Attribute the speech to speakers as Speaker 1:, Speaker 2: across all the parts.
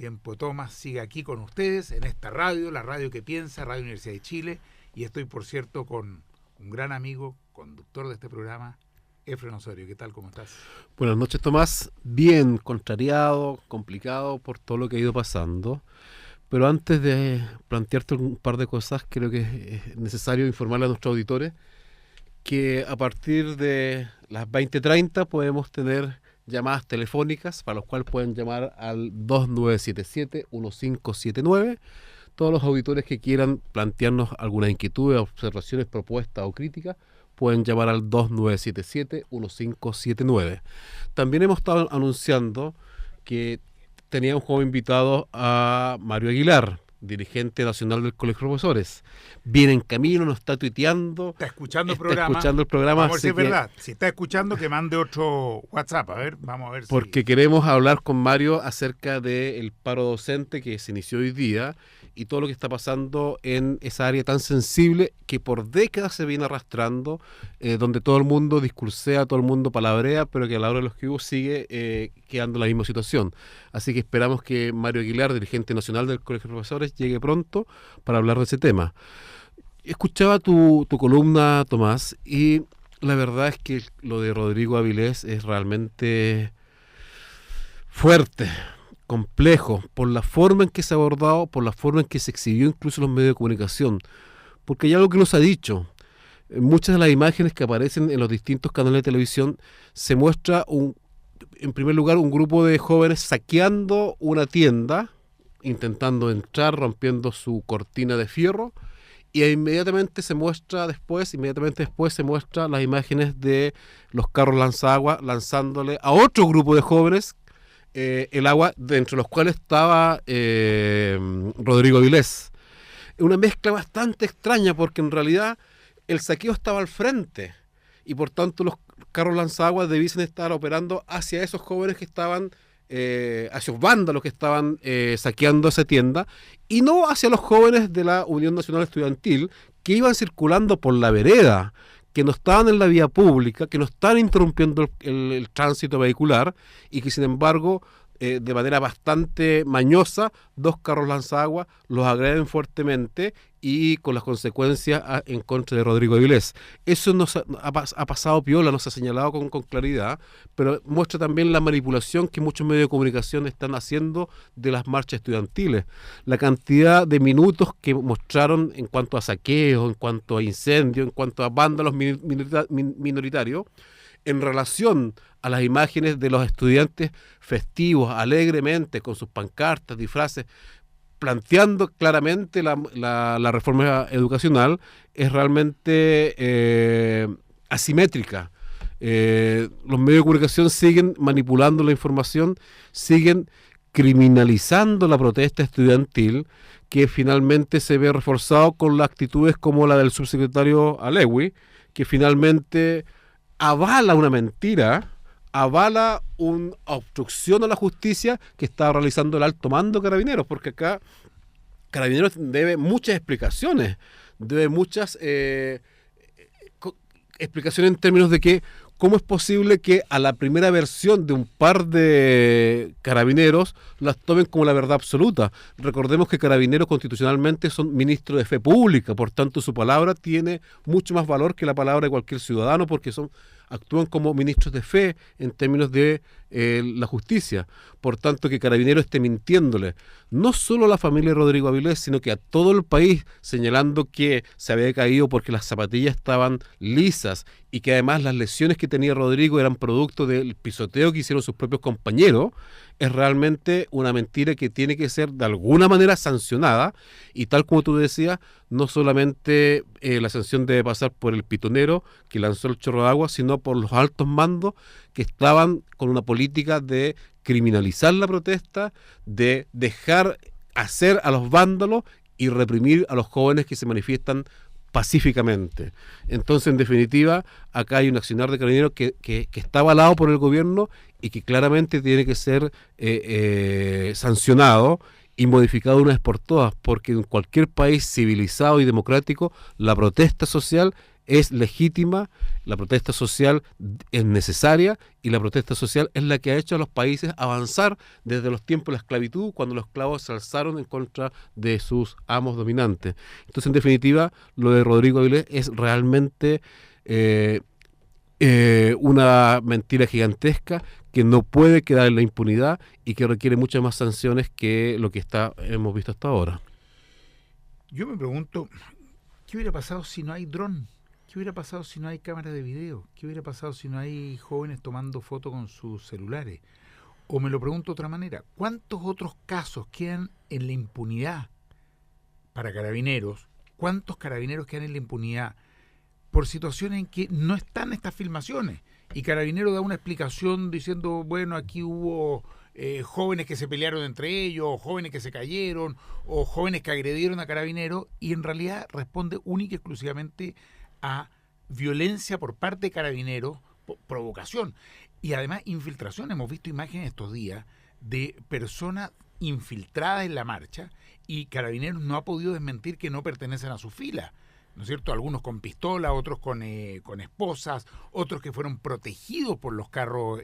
Speaker 1: Tiempo Tomás sigue aquí con ustedes en esta radio, la radio que piensa, Radio Universidad de Chile, y estoy, por cierto, con un gran amigo, conductor de este programa, Efraín Osorio. ¿Qué tal? ¿Cómo estás?
Speaker 2: Buenas noches, Tomás. Bien, contrariado, complicado por todo lo que ha ido pasando. Pero antes de plantearte un par de cosas, creo que es necesario informarle a nuestros auditores que a partir de las 20:30 podemos tener llamadas telefónicas para los cuales pueden llamar al 2977-1579. Todos los auditores que quieran plantearnos alguna inquietud, observaciones, propuestas o críticas pueden llamar al 2977-1579. También hemos estado anunciando que teníamos como invitado a Mario Aguilar, dirigente nacional del Colegio de Profesores. Viene en camino, nos está tuiteando.
Speaker 1: Está escuchando el programa.
Speaker 2: Vamos
Speaker 1: a ver si es verdad. Si está escuchando, que mande otro WhatsApp. A ver, vamos a ver
Speaker 2: porque queremos hablar con Mario acerca del paro docente que se inició hoy día y todo lo que está pasando en esa área tan sensible que por décadas se viene arrastrando, donde todo el mundo discursea, todo el mundo palabrea, pero que a la hora de los que hubo sigue quedando en la misma situación. Así que esperamos que Mario Aguilar, dirigente nacional del Colegio de Profesores, llegue pronto para hablar de ese tema. Escuchaba tu columna, Tomás, y la verdad es que lo de Rodrigo Avilés es realmente fuerte, complejo, por la forma en que se ha abordado, por la forma en que se exhibió incluso en los medios de comunicación. Porque hay algo que nos ha dicho. En muchas de las imágenes que aparecen en los distintos canales de televisión se muestra, en primer lugar, un grupo de jóvenes saqueando una tienda, intentando entrar, rompiendo su cortina de fierro, y inmediatamente después se muestra las imágenes de los carros lanzagua lanzándole a otro grupo de jóvenes el agua, entre los cuales estaba Rodrigo Avilés. Una mezcla bastante extraña porque en realidad el saqueo estaba al frente y por tanto los carros lanzaguas debiesen estar operando hacia esos jóvenes que estaban, hacia esos vándalos que estaban saqueando esa tienda y no hacia los jóvenes de la Unión Nacional Estudiantil que iban circulando por la vereda, que no estaban en la vía pública, que no están interrumpiendo el tránsito vehicular y que sin embargo de manera bastante mañosa dos carros lanzaguas los agreden fuertemente y con las consecuencias en contra de Rodrigo Avilés. Eso nos ha pasado piola, nos ha señalado con claridad, pero muestra también la manipulación que muchos medios de comunicación están haciendo de las marchas estudiantiles. La cantidad de minutos que mostraron en cuanto a saqueos, en cuanto a incendios, en cuanto a vándalos minoritarios, en relación a las imágenes de los estudiantes festivos, alegremente, con sus pancartas, disfraces, planteando claramente la reforma educacional, es realmente asimétrica. Los medios de comunicación siguen manipulando la información, siguen criminalizando la protesta estudiantil, que finalmente se ve reforzado con las actitudes como la del subsecretario Alewi, que finalmente avala una mentira, avala una obstrucción a la justicia que está realizando el alto mando de Carabineros, porque acá Carabineros debe muchas explicaciones, debe muchas explicaciones en términos de que cómo es posible que a la primera versión de un par de carabineros las tomen como la verdad absoluta. Recordemos que Carabineros constitucionalmente son ministros de fe pública, por tanto su palabra tiene mucho más valor que la palabra de cualquier ciudadano porque actúan como ministros de fe en términos de la justicia. Por tanto, que Carabineros esté mintiéndole no solo a la familia de Rodrigo Avilés, sino que a todo el país, señalando que se había caído porque las zapatillas estaban lisas y que además las lesiones que tenía Rodrigo eran producto del pisoteo que hicieron sus propios compañeros, es realmente una mentira que tiene que ser de alguna manera sancionada, y tal como tú decías, no solamente la sanción debe pasar por el pitonero que lanzó el chorro de agua, sino por los altos mandos que estaban con una política de criminalizar la protesta, de dejar hacer a los vándalos y reprimir a los jóvenes que se manifiestan pacíficamente. Entonces, en definitiva, acá hay un accionar de Carabineros que está avalado por el gobierno y que claramente tiene que ser sancionado y modificado una vez por todas, porque en cualquier país civilizado y democrático la protesta social es legítima, la protesta social es necesaria y la protesta social es la que ha hecho a los países avanzar desde los tiempos de la esclavitud, cuando los esclavos se alzaron en contra de sus amos dominantes. Entonces, en definitiva, lo de Rodrigo Avilés es realmente una mentira gigantesca que no puede quedar en la impunidad y que requiere muchas más sanciones que lo que hemos visto hasta ahora.
Speaker 1: Yo me pregunto, ¿qué hubiera pasado si no hay dron? ¿Qué hubiera pasado si no hay cámaras de video? ¿Qué hubiera pasado si no hay jóvenes tomando fotos con sus celulares? O me lo pregunto de otra manera, ¿cuántos otros casos quedan en la impunidad para carabineros? ¿Cuántos carabineros quedan en la impunidad por situaciones en que no están estas filmaciones? Y Carabinero da una explicación diciendo, bueno, aquí hubo jóvenes que se pelearon entre ellos, o jóvenes que se cayeron, o jóvenes que agredieron a Carabineros, y en realidad responde única y exclusivamente a violencia por parte de Carabineros, provocación, y además infiltración. Hemos visto imágenes estos días de personas infiltradas en la marcha, y Carabineros no ha podido desmentir que no pertenecen a su fila, ¿no es cierto? Algunos con pistola, otros con esposas, otros que fueron protegidos por los carros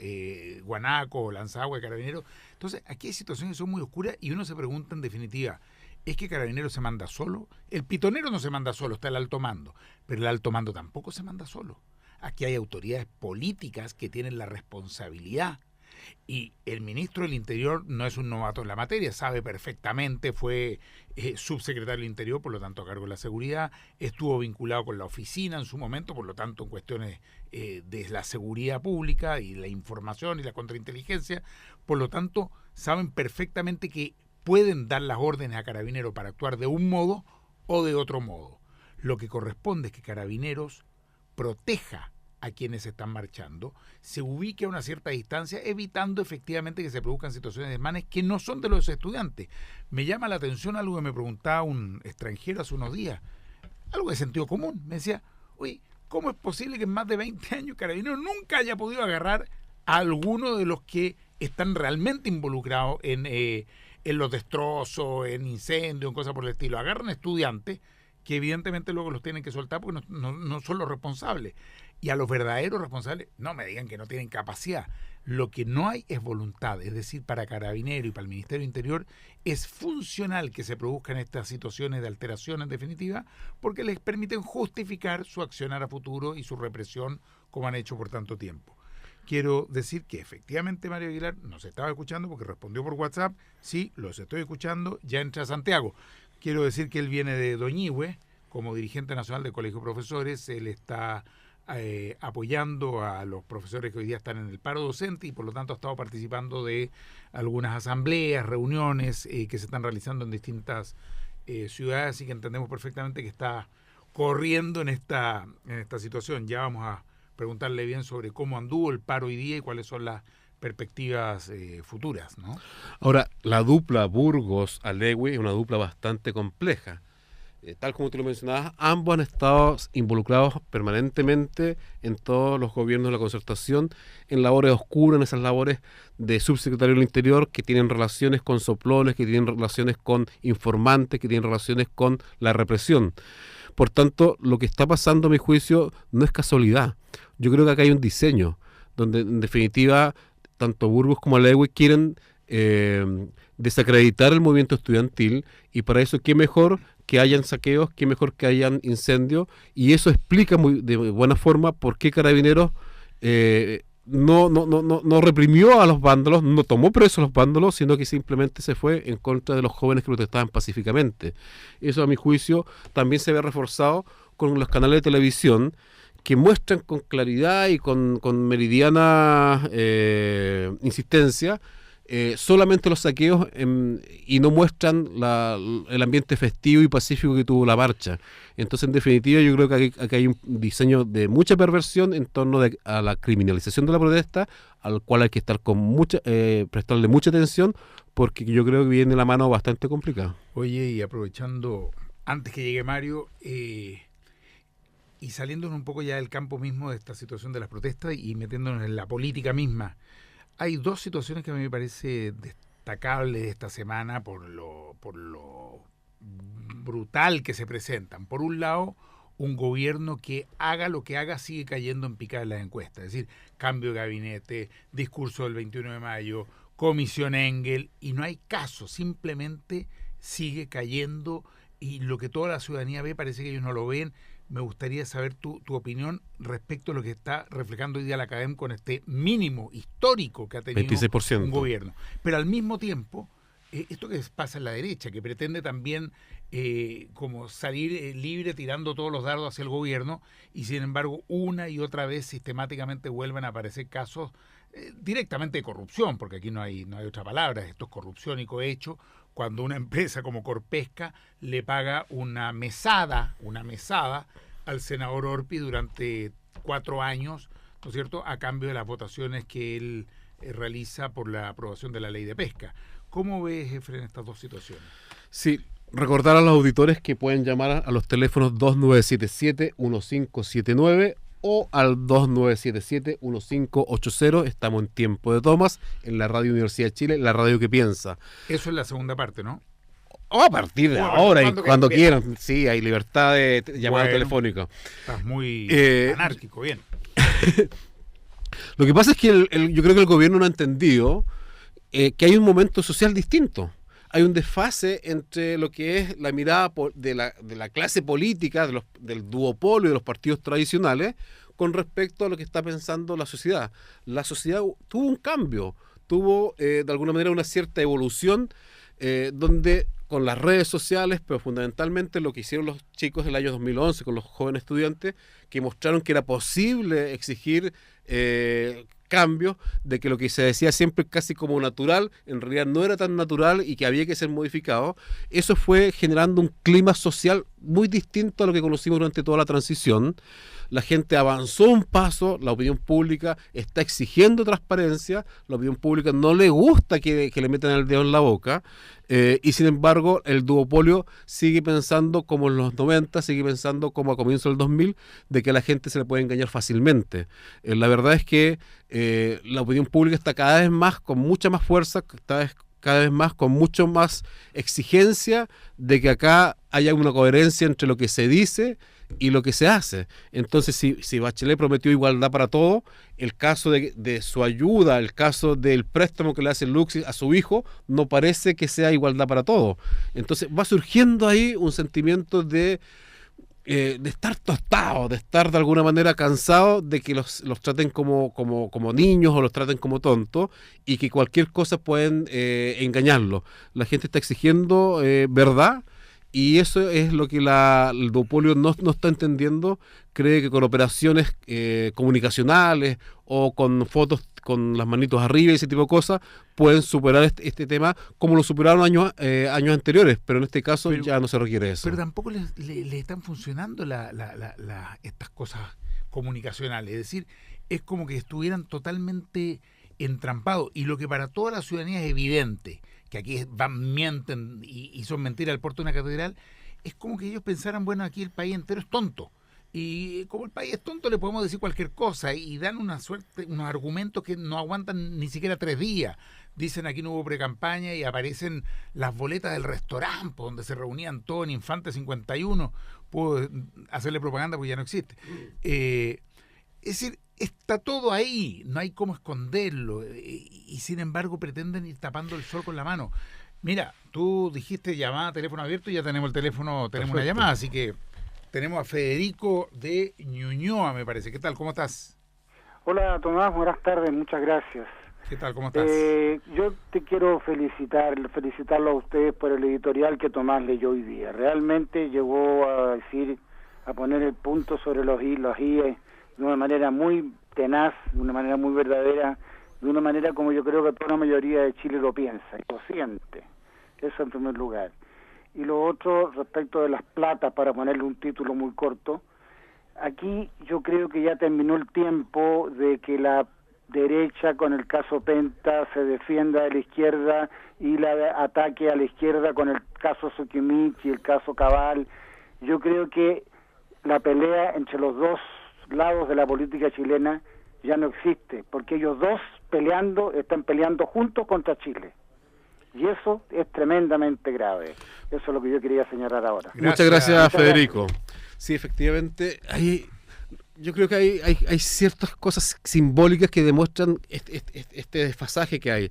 Speaker 1: guanaco o lanzagua de Carabineros. Entonces, aquí hay situaciones que son muy oscuras y uno se pregunta en definitiva, ¿es que Carabineros se manda solo? El pitonero no se manda solo, está el alto mando, pero el alto mando tampoco se manda solo. Aquí hay autoridades políticas que tienen la responsabilidad. Y el ministro del Interior no es un novato en la materia, sabe perfectamente, fue subsecretario del Interior, por lo tanto a cargo de la seguridad, estuvo vinculado con la oficina en su momento, por lo tanto en cuestiones de la seguridad pública y la información y la contrainteligencia, por lo tanto saben perfectamente que pueden dar las órdenes a Carabineros para actuar de un modo o de otro modo. Lo que corresponde es que Carabineros proteja a quienes están marchando, se ubique a una cierta distancia, evitando efectivamente que se produzcan situaciones de desmanes que no son de los estudiantes. Me llama la atención algo que me preguntaba un extranjero hace unos días, algo de sentido común. Me decía, oye, ¿cómo es posible que en más de 20 años Carabineros nunca haya podido agarrar a alguno de los que están realmente involucrados en los destrozos, en incendios, en cosas por el estilo? Agarran estudiantes que evidentemente luego los tienen que soltar porque no son los responsables. Y a los verdaderos responsables, no me digan que no tienen capacidad. Lo que no hay es voluntad, es decir, para Carabineros y para el Ministerio del Interior es funcional que se produzcan estas situaciones de alteración en definitiva, porque les permiten justificar su accionar a futuro y su represión como han hecho por tanto tiempo. Quiero decir que efectivamente Mario Aguilar nos estaba escuchando porque respondió por WhatsApp, sí, los estoy escuchando, ya entra a Santiago. Quiero decir que él viene de Doñihue, como dirigente nacional del Colegio de Profesores, él está apoyando a los profesores que hoy día están en el paro docente y por lo tanto ha estado participando de algunas asambleas, reuniones que se están realizando en distintas ciudades, así que entendemos perfectamente que está corriendo en esta situación. Ya vamos a preguntarle bien sobre cómo anduvo el paro hoy día y cuáles son las perspectivas futuras, ¿no?
Speaker 2: Ahora, la dupla Burgos-Alegui es una dupla bastante compleja. Tal como tú lo mencionabas, ambos han estado involucrados permanentemente en todos los gobiernos de la concertación, en labores oscuras, en esas labores de subsecretario del Interior que tienen relaciones con soplones, que tienen relaciones con informantes, que tienen relaciones con la represión. Por tanto, lo que está pasando, a mi juicio, no es casualidad. Yo creo que acá hay un diseño, donde en definitiva, tanto Burgos como Alegui quieren desacreditar el movimiento estudiantil, y para eso, ¿qué mejor que hayan saqueos, qué mejor que hayan incendios? Y eso explica de buena forma por qué Carabineros no reprimió a los vándalos, no tomó presos a los vándalos, sino que simplemente se fue en contra de los jóvenes que protestaban pacíficamente. Eso, a mi juicio, también se ve reforzado con los canales de televisión que muestran con claridad y con meridiana insistencia solamente los saqueos y no muestran el ambiente festivo y pacífico que tuvo la marcha. Entonces, en definitiva, yo creo que aquí hay un diseño de mucha perversión en torno a la criminalización de la protesta, al cual hay que estar prestarle mucha atención, porque yo creo que viene la mano bastante complicada.
Speaker 1: Oye, y aprovechando, antes que llegue Mario, y saliéndonos un poco ya del campo mismo de esta situación de las protestas y metiéndonos en la política misma, hay dos situaciones que a mí me parece destacables esta semana por lo brutal que se presentan. Por un lado, un gobierno que haga lo que haga sigue cayendo en picada en las encuestas. Es decir, cambio de gabinete, discurso del 21 de mayo, comisión Engel, y no hay caso, simplemente sigue cayendo, y lo que toda la ciudadanía ve parece que ellos no lo ven. Me gustaría saber tu opinión respecto a lo que está reflejando hoy día la CADEM con este mínimo histórico que ha tenido
Speaker 2: 26%.
Speaker 1: Un gobierno. Pero al mismo tiempo, esto que pasa en la derecha, que pretende también como salir libre tirando todos los dardos hacia el gobierno, y sin embargo una y otra vez sistemáticamente vuelven a aparecer casos directamente de corrupción, porque aquí no hay otra palabra, esto es corrupción y cohecho, cuando una empresa como Corpesca le paga una mesada al senador Orpi durante 4 años, ¿no es cierto?, a cambio de las votaciones que él realiza por la aprobación de la ley de pesca. ¿Cómo ves, Efren, estas dos situaciones?
Speaker 2: Sí, recordar a los auditores que pueden llamar a los teléfonos 2977-1579 o al 2977-1580. Estamos en tiempo de tomas en la Radio Universidad de Chile, la radio que piensa.
Speaker 1: Eso es la segunda parte, ¿no?
Speaker 2: O a partir de ahora, y cuando quieran. Sí, hay libertad de llamada telefónica.
Speaker 1: Estás muy anárquico, bien.
Speaker 2: Lo que pasa es que yo creo que el gobierno no ha entendido que hay un momento social distinto. Hay un desfase entre lo que es la mirada de la clase política, del duopolio de los partidos tradicionales, con respecto a lo que está pensando la sociedad. La sociedad tuvo un cambio, tuvo de alguna manera una cierta evolución, donde con las redes sociales, pero fundamentalmente lo que hicieron los chicos del año 2011 con los jóvenes estudiantes, que mostraron que era posible exigir cambios, de que lo que se decía siempre casi como natural, en realidad no era tan natural y que había que ser modificado. Eso fue generando un clima social muy distinto a lo que conocimos durante toda la transición. La gente avanzó un paso, la opinión pública está exigiendo transparencia, la opinión pública no le gusta que le metan el dedo en la boca, y sin embargo el duopolio sigue pensando como en los 90, sigue pensando como a comienzos del 2000, de que a la gente se le puede engañar fácilmente. La verdad es que la opinión pública está cada vez más, con mucha más fuerza, cada vez más, con mucho más exigencia de que acá haya una coherencia entre lo que se dice y lo que se hace. Entonces, si Bachelet prometió igualdad para todo, el caso de su ayuda, el caso del préstamo que le hace Luxi a su hijo, no parece que sea igualdad para todo. Entonces va surgiendo ahí un sentimiento de estar tostado, de estar de alguna manera cansado de que los traten como niños o los traten como tontos, y que cualquier cosa pueden engañarlos. La gente está exigiendo verdad, y eso es lo que el duopolio no está entendiendo. Cree que con operaciones comunicacionales o con fotos con las manitos arriba y ese tipo de cosas pueden superar este tema, como lo superaron años anteriores, pero en este caso ya no se requiere eso.
Speaker 1: Pero tampoco le están funcionando estas cosas comunicacionales. Es decir, es como que estuvieran totalmente entrampados, y lo que para toda la ciudadanía es evidente, que aquí mienten y son mentiras al puerto de una catedral, es como que ellos pensaran, bueno, aquí el país entero es tonto, y como el país es tonto le podemos decir cualquier cosa, y dan unos argumentos que no aguantan ni siquiera 3 días. Dicen aquí no hubo precampaña, y aparecen las boletas del restaurante donde se reunían todos en Infante 51. Puedo hacerle propaganda porque ya no existe. Es decir, está todo ahí, no hay cómo esconderlo, y sin embargo pretenden ir tapando el sol con la mano. Mira, tú dijiste llamada, teléfono abierto, y ya tenemos tenemos una llamada, así que tenemos a Federico de Ñuñoa, me parece. ¿Qué tal? ¿Cómo estás?
Speaker 3: Hola, Tomás, buenas tardes, muchas gracias.
Speaker 1: ¿Qué tal? ¿Cómo estás?
Speaker 3: Yo te quiero felicitarlo a ustedes por el editorial que Tomás leyó hoy día. Realmente llegó a poner el punto sobre los i de una manera muy tenaz, de una manera muy verdadera, de una manera como yo creo que toda la mayoría de Chile lo piensa y lo siente. Eso en primer lugar. Y lo otro, respecto de las platas, para ponerle un título muy corto, aquí yo creo que ya terminó el tiempo de que la derecha con el caso Penta se defienda de la izquierda y la ataque a la izquierda con el caso Sukimich y el caso Cabal. Yo creo que la pelea entre los dos lados de la política chilena ya no existe, porque ellos dos están peleando juntos contra Chile, y eso es tremendamente grave. Eso es lo que yo quería señalar ahora.
Speaker 2: Muchas gracias, Federico. Sí, efectivamente, yo creo que hay ciertas cosas simbólicas que demuestran este desfasaje que hay.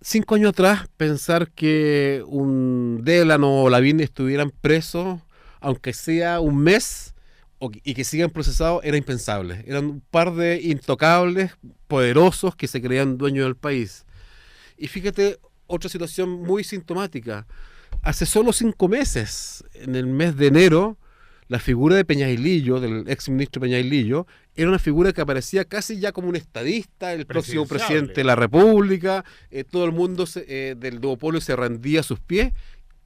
Speaker 2: 5 años atrás, pensar que un Delano o Lavín estuvieran presos, aunque sea un mes, y que sigan procesados, era impensable. Eran un par de intocables, poderosos, que se creían dueños del país. Y fíjate, otra situación muy sintomática. Hace solo 5 meses, en el mes de enero, la figura de Peñailillo, del ex ministro Peñailillo, era una figura que aparecía casi ya como un estadista, el próximo presidente de la República, todo el mundo del duopolio se rendía a sus pies,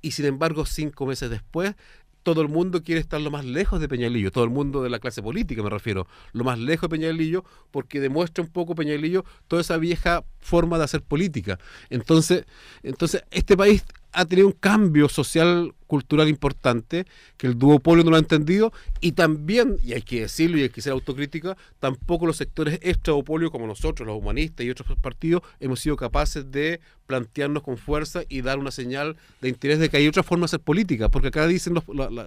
Speaker 2: y sin embargo 5 meses después todo el mundo quiere estar lo más lejos de Peñailillo, todo el mundo de la clase política me refiero, lo más lejos de Peñailillo, porque demuestra un poco Peñailillo toda esa vieja forma de hacer política. Entonces este país ha tenido un cambio social, cultural importante, que el duopolio no lo ha entendido, y también, y hay que decirlo y hay que ser autocrítica, tampoco los sectores extra-duopolio como nosotros, los humanistas y otros partidos, hemos sido capaces de plantearnos con fuerza y dar una señal de interés de que hay otra forma de hacer política, porque acá dicen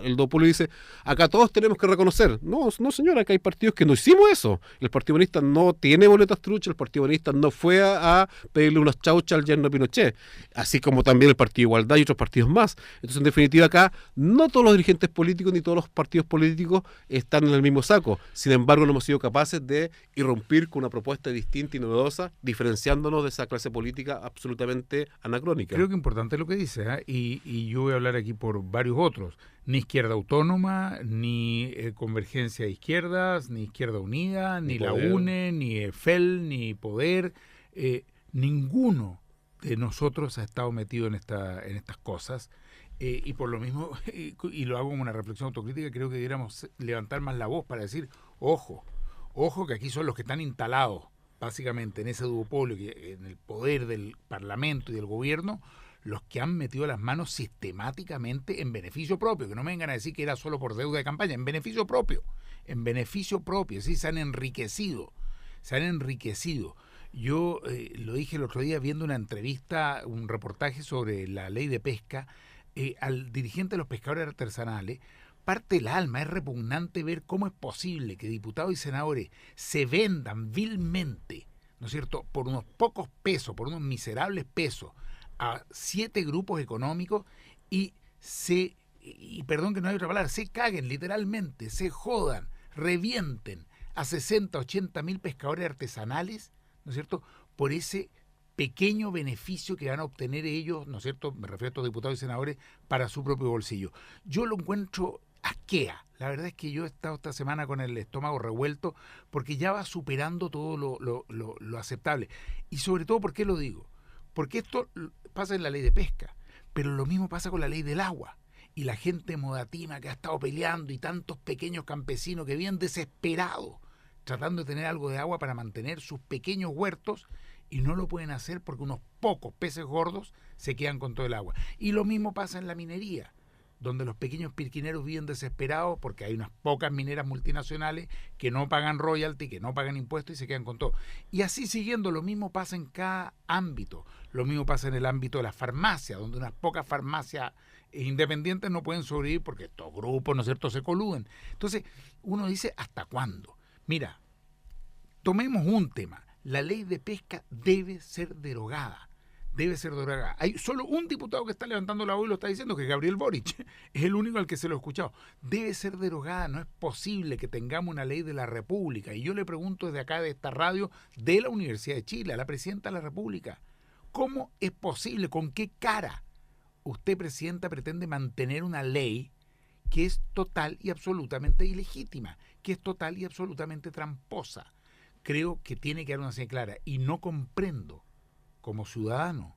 Speaker 2: el duopolio dice, acá todos tenemos que reconocer. No señora, acá hay partidos que no hicimos eso. El Partido Humanista no tiene boletas truchas, el Partido Humanista no fue a pedirle unas chauchas al yerno Pinochet, así como también el Partido Igualdad y otros partidos más. Entonces, en definitiva, acá no todos los dirigentes políticos ni todos los partidos políticos están en el mismo saco. Sin embargo, no hemos sido capaces de irrumpir con una propuesta distinta y novedosa, diferenciándonos de esa clase política absolutamente anacrónica.
Speaker 1: Creo que importante lo que dice, y yo voy a hablar aquí por varios otros. Ni Izquierda Autónoma, ni Convergencia de Izquierdas, ni Izquierda Unida, ni la UNE, ni EFEL, ni Poder. Ninguno de nosotros ha estado metido en estas cosas. Y por lo mismo, y lo hago como una reflexión autocrítica, creo que debiéramos levantar más la voz para decir, ojo, que aquí son los que están instalados básicamente en ese duopolio, en el poder del Parlamento y del gobierno, los que han metido las manos sistemáticamente en beneficio propio, que no me vengan a decir que era solo por deuda de campaña, en beneficio propio, sí, se han enriquecido. Yo lo dije el otro día viendo una entrevista, un reportaje sobre la ley de pesca, al dirigente de los pescadores artesanales. Parte el alma, es repugnante ver cómo es posible que diputados y senadores se vendan vilmente, ¿no es cierto?, por unos pocos pesos, por unos miserables pesos, a 7 grupos económicos y perdón que no hay otra palabra, se caguen literalmente, se jodan, revienten a 60, 80 mil pescadores artesanales, ¿no es cierto?, por ese pequeño beneficio que van a obtener ellos, ¿no es cierto?, me refiero a estos diputados y senadores, para su propio bolsillo. Yo lo encuentro asquea. La verdad es que yo he estado esta semana con el estómago revuelto porque ya va superando todo lo aceptable. Y sobre todo, ¿por qué lo digo? Porque esto pasa en la ley de pesca, pero lo mismo pasa con la ley del agua. Y la gente modatima que ha estado peleando y tantos pequeños campesinos que vienen desesperados tratando de tener algo de agua para mantener sus pequeños huertos y no lo pueden hacer porque unos pocos peces gordos se quedan con todo el agua. Y lo mismo pasa en la minería, donde los pequeños pirquineros viven desesperados porque hay unas pocas mineras multinacionales que no pagan royalty, que no pagan impuestos y se quedan con todo. Y así siguiendo, lo mismo pasa en cada ámbito. Lo mismo pasa en el ámbito de la farmacia, donde unas pocas farmacias independientes no pueden sobrevivir porque estos grupos, ¿no es cierto?, se coluden. Entonces, uno dice, ¿hasta cuándo? Mira, tomemos un tema. La ley de pesca debe ser derogada. Hay solo un diputado que está levantando la voz y lo está diciendo, que es Gabriel Boric. Es el único al que se lo he escuchado. Debe ser derogada. No es posible que tengamos una ley de la República. Y yo le pregunto desde acá, de esta radio, de la Universidad de Chile, a la Presidenta de la República, ¿cómo es posible? ¿Con qué cara usted, Presidenta, pretende mantener una ley que es total y absolutamente ilegítima, que es total y absolutamente tramposa? Creo que tiene que haber una señal clara. Y no comprendo, como ciudadano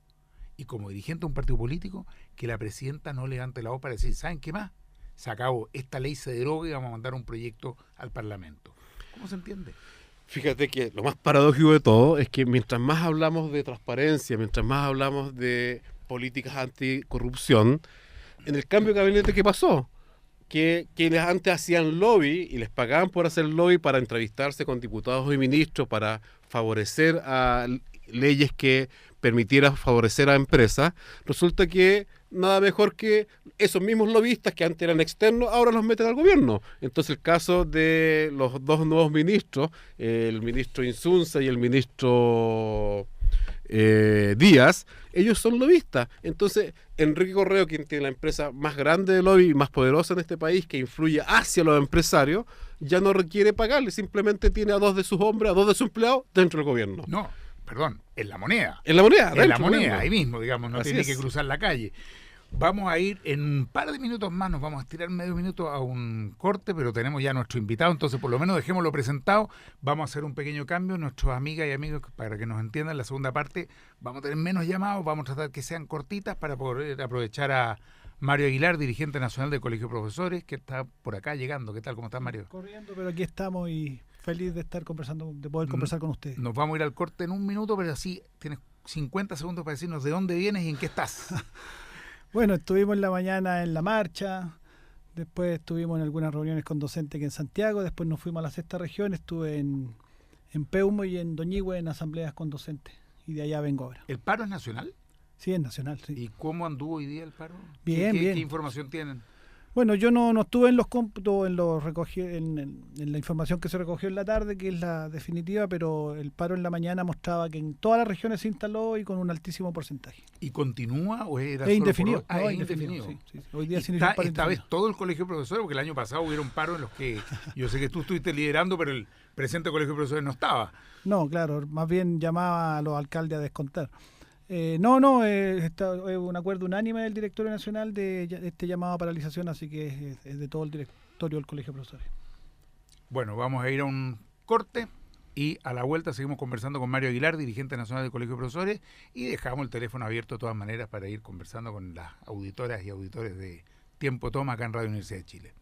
Speaker 1: y como dirigente de un partido político, que la presidenta no levante la voz para decir, ¿saben qué más? Se acabó, esta ley se deroga y vamos a mandar un proyecto al Parlamento. ¿Cómo se entiende?
Speaker 2: Fíjate que lo más paradójico de todo es que mientras más hablamos de transparencia, mientras más hablamos de políticas anticorrupción, en el cambio de gabinete, ¿qué pasó? Que quienes antes hacían lobby y les pagaban por hacer lobby para entrevistarse con diputados y ministros para favorecer a leyes que permitieran favorecer a empresas, resulta que nada mejor que esos mismos lobistas que antes eran externos, ahora los meten al gobierno. Entonces el caso de los dos nuevos ministros, el ministro Insunza y el ministro Díaz, ellos son lobistas. Entonces Enrique Correo, quien tiene la empresa más grande de lobby y más poderosa en este país, que influye hacia los empresarios, ya no requiere pagarle, simplemente tiene a 2 de sus hombres, a 2 de sus empleados dentro del gobierno.
Speaker 1: No, perdón, en la moneda.
Speaker 2: En la moneda,
Speaker 1: En la moneda, ahí mismo, digamos, no
Speaker 2: Así
Speaker 1: tiene
Speaker 2: es.
Speaker 1: que cruzar la calle. Vamos a ir en un par de minutos más, nos vamos a estirar medio minuto a un corte, pero tenemos ya nuestro invitado, entonces por lo menos dejémoslo presentado. Vamos a hacer un pequeño cambio, nuestras amigas y amigos, para que nos entiendan, la segunda parte vamos a tener menos llamados, vamos a tratar que sean cortitas para poder aprovechar a Mario Aguilar, dirigente nacional del Colegio de Profesores, que está por acá llegando. ¿Qué tal? ¿Cómo estás, Mario?
Speaker 4: Corriendo, pero aquí estamos y feliz de estar conversando, de poder conversar con ustedes.
Speaker 1: Nos vamos a ir al corte en un minuto, pero así tienes 50 segundos para decirnos de dónde vienes y en qué estás.
Speaker 4: Bueno, estuvimos en la mañana en la marcha, después estuvimos en algunas reuniones con docentes aquí en Santiago, después nos fuimos a la 6ª región, estuve en Peumo y en Doñihue en asambleas con docentes, y de allá vengo ahora.
Speaker 1: ¿El paro es nacional?
Speaker 4: Sí, es nacional, sí.
Speaker 1: ¿Y cómo anduvo hoy día el paro?
Speaker 4: Bien,
Speaker 1: ¿Qué
Speaker 4: bien.
Speaker 1: ¿Qué información tienen?
Speaker 4: Bueno, yo no estuve en los cómputos, en la información que se recogió en la tarde, que es la definitiva, pero el paro en la mañana mostraba que en todas las regiones se instaló y con un altísimo porcentaje.
Speaker 1: ¿Y continúa o era
Speaker 4: Es
Speaker 1: solo
Speaker 4: indefinido.
Speaker 1: por...
Speaker 4: No,
Speaker 1: es
Speaker 4: indefinido.
Speaker 1: indefinido.
Speaker 4: Sí, sí. Hoy día se inició
Speaker 1: Está,
Speaker 4: el paro
Speaker 1: esta vez
Speaker 4: indefinido.
Speaker 1: todo el Colegio de Profesores, porque el año pasado hubieron paros en los que yo sé que tú estuviste liderando, pero el presente Colegio de Profesores no estaba.
Speaker 4: No, claro, más bien llamaba a los alcaldes a descontar. Es un acuerdo unánime del directorio nacional de este llamado a paralización, así que es de todo el directorio del Colegio de Profesores.
Speaker 1: Bueno, vamos a ir a un corte y a la vuelta seguimos conversando con Mario Aguilar, dirigente nacional del Colegio de Profesores, y dejamos el teléfono abierto de todas maneras para ir conversando con las auditoras y auditores de Tiempo Toma acá en Radio Universidad de Chile.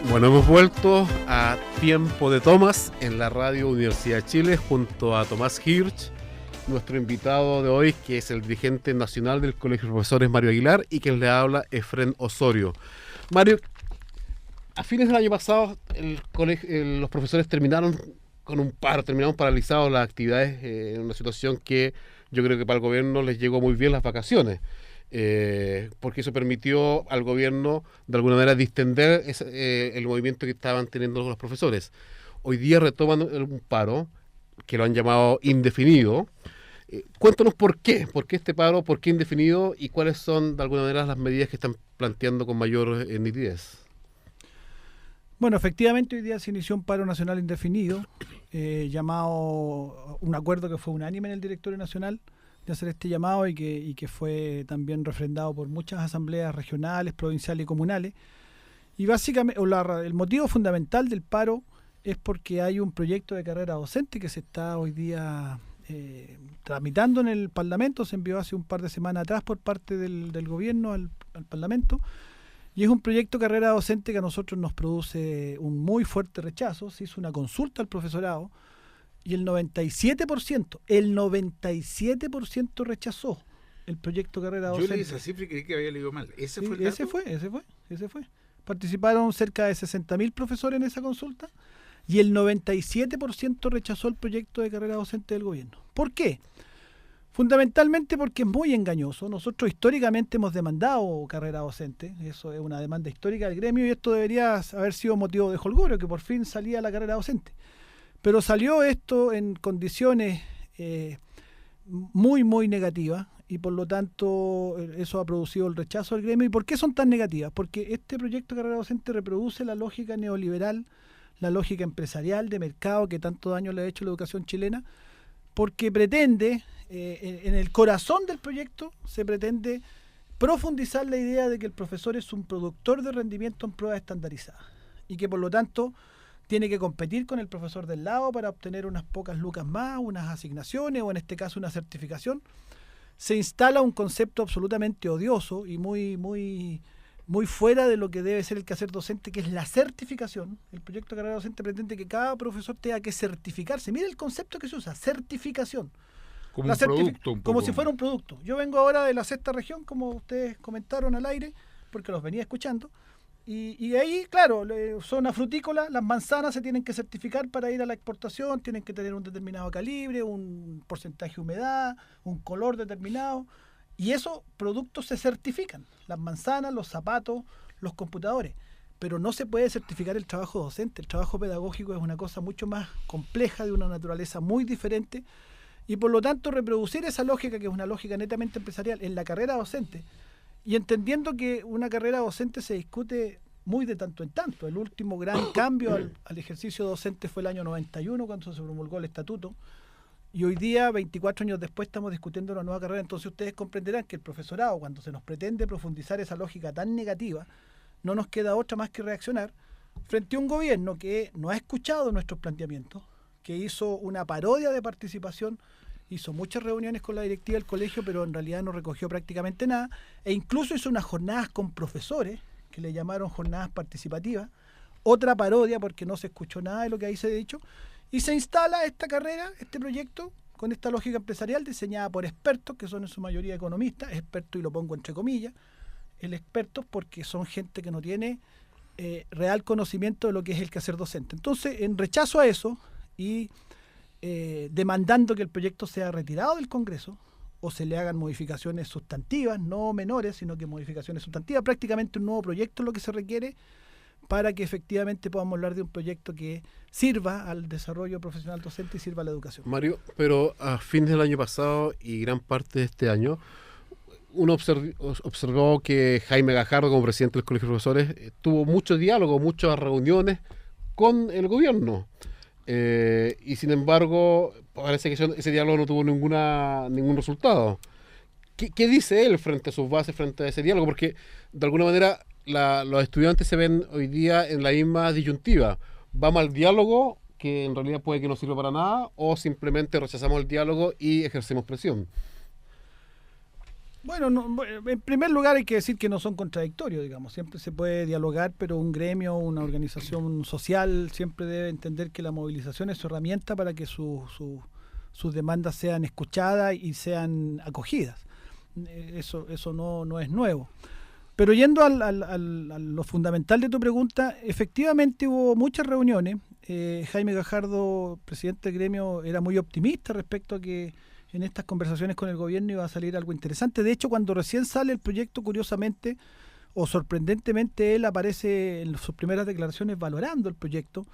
Speaker 2: Bueno, hemos vuelto a Tiempo de Tomas en la Radio Universidad de Chile junto a Tomás Hirsch, nuestro invitado de hoy, que es el dirigente nacional del Colegio de Profesores, Mario Aguilar, y quien le habla, Efrén Osorio. Mario, a fines del año pasado los profesores terminaron con un paro, terminaron paralizados las actividades en una situación que yo creo que para el gobierno les llegó muy bien las vacaciones. Porque eso permitió al gobierno de alguna manera distender el movimiento que estaban teniendo los profesores. Hoy día retoman un paro que lo han llamado indefinido. Cuéntanos por qué este paro, por qué indefinido y cuáles son de alguna manera las medidas que están planteando con mayor nitidez.
Speaker 4: Bueno, efectivamente hoy día se inició un paro nacional indefinido, llamado un acuerdo que fue unánime en el directorio nacional de hacer este llamado y que fue también refrendado por muchas asambleas regionales, provinciales y comunales. Y básicamente el motivo fundamental del paro es porque hay un proyecto de carrera docente que se está hoy día tramitando en el Parlamento, se envió hace un par de semanas atrás por parte del gobierno al Parlamento, y es un proyecto de carrera docente que a nosotros nos produce un muy fuerte rechazo. Se hizo una consulta al profesorado y el 97% rechazó el proyecto de carrera docente.
Speaker 1: Yo leí esa cifra y creí que había leído mal. ¿Ese
Speaker 4: Sí,
Speaker 1: fue el dato?
Speaker 4: ese fue. Participaron cerca de 60.000 profesores en esa consulta y el 97% rechazó el proyecto de carrera docente del gobierno. ¿Por qué? Fundamentalmente porque es muy engañoso. Nosotros históricamente hemos demandado carrera docente, eso es una demanda histórica del gremio y esto debería haber sido motivo de jolgorio, que por fin salía la carrera docente. Pero salió esto en condiciones muy, muy negativas y por lo tanto eso ha producido el rechazo del gremio. ¿Y por qué son tan negativas? Porque este proyecto de carrera docente reproduce la lógica neoliberal, la lógica empresarial de mercado que tanto daño le ha hecho a la educación chilena, porque pretende, en el corazón del proyecto, se pretende profundizar la idea de que el profesor es un productor de rendimiento en pruebas estandarizadas y que por lo tanto tiene que competir con el profesor del lado para obtener unas pocas lucas más, unas asignaciones o en este caso una certificación. Se instala un concepto absolutamente odioso y muy, muy muy fuera de lo que debe ser el quehacer docente, que es la certificación. El proyecto de carrera docente pretende que cada profesor tenga que certificarse. Mira el concepto que se usa, certificación.
Speaker 1: Como un producto. Un
Speaker 4: como
Speaker 1: poco.
Speaker 4: si fuera un producto. Yo vengo ahora de la sexta región, como ustedes comentaron al aire, porque los venía escuchando. Y ahí, claro, zona frutícola, las manzanas se tienen que certificar para ir a la exportación, tienen que tener un determinado calibre, un porcentaje de humedad, un color determinado. Y esos productos se certifican, las manzanas, los zapatos, los computadores. Pero no se puede certificar el trabajo docente. El trabajo pedagógico es una cosa mucho más compleja, de una naturaleza muy diferente. Y por lo tanto reproducir esa lógica, que es una lógica netamente empresarial, en la carrera docente, y entendiendo que una carrera docente se discute muy de tanto en tanto. El último gran cambio al ejercicio docente fue el año 91, cuando se promulgó el estatuto, y hoy día, 24 años después, estamos discutiendo una nueva carrera. Entonces ustedes comprenderán que el profesorado, cuando se nos pretende profundizar esa lógica tan negativa, no nos queda otra más que reaccionar frente a un gobierno que no ha escuchado nuestros planteamientos, que hizo una parodia de participación, hizo muchas reuniones con la directiva del colegio, pero en realidad no recogió prácticamente nada, e incluso hizo unas jornadas con profesores, que le llamaron jornadas participativas, otra parodia porque no se escuchó nada de lo que ahí se ha dicho, y se instala esta carrera, este proyecto, con esta lógica empresarial diseñada por expertos, que son en su mayoría economistas, expertos y lo pongo entre comillas, el expertos porque son gente que no tiene real conocimiento de lo que es el quehacer docente. Entonces, en rechazo a eso, y demandando que el proyecto sea retirado del Congreso o se le hagan modificaciones sustantivas, no menores, sino que modificaciones sustantivas, prácticamente un nuevo proyecto es lo que se requiere para que efectivamente podamos hablar de un proyecto que sirva al desarrollo profesional docente y sirva a la educación.
Speaker 2: Mario, pero a fines del año pasado y gran parte de este año, uno observó que Jaime Gajardo, como presidente del Colegio de Profesores, tuvo mucho diálogo, muchas reuniones con el gobierno. Y sin embargo, parece que ese diálogo no tuvo ningún resultado. ¿Qué dice él frente a sus bases, frente a ese diálogo? Porque de alguna manera los estudiantes se ven hoy día en la misma disyuntiva. ¿Vamos al diálogo, que en realidad puede que no sirva para nada, o simplemente rechazamos el diálogo y ejercemos presión?
Speaker 4: Bueno, en primer lugar hay que decir que no son contradictorios, digamos. Siempre se puede dialogar, pero un gremio, una organización social siempre debe entender que la movilización es su herramienta para que sus demandas sean escuchadas y sean acogidas. Eso no es nuevo. Pero yendo a lo fundamental de tu pregunta, efectivamente hubo muchas reuniones. Jaime Gajardo, presidente del gremio, era muy optimista respecto a que en estas conversaciones con el gobierno iba a salir algo interesante. De hecho, cuando recién sale el proyecto, curiosamente o sorprendentemente, él aparece en sus primeras declaraciones valorando el proyecto,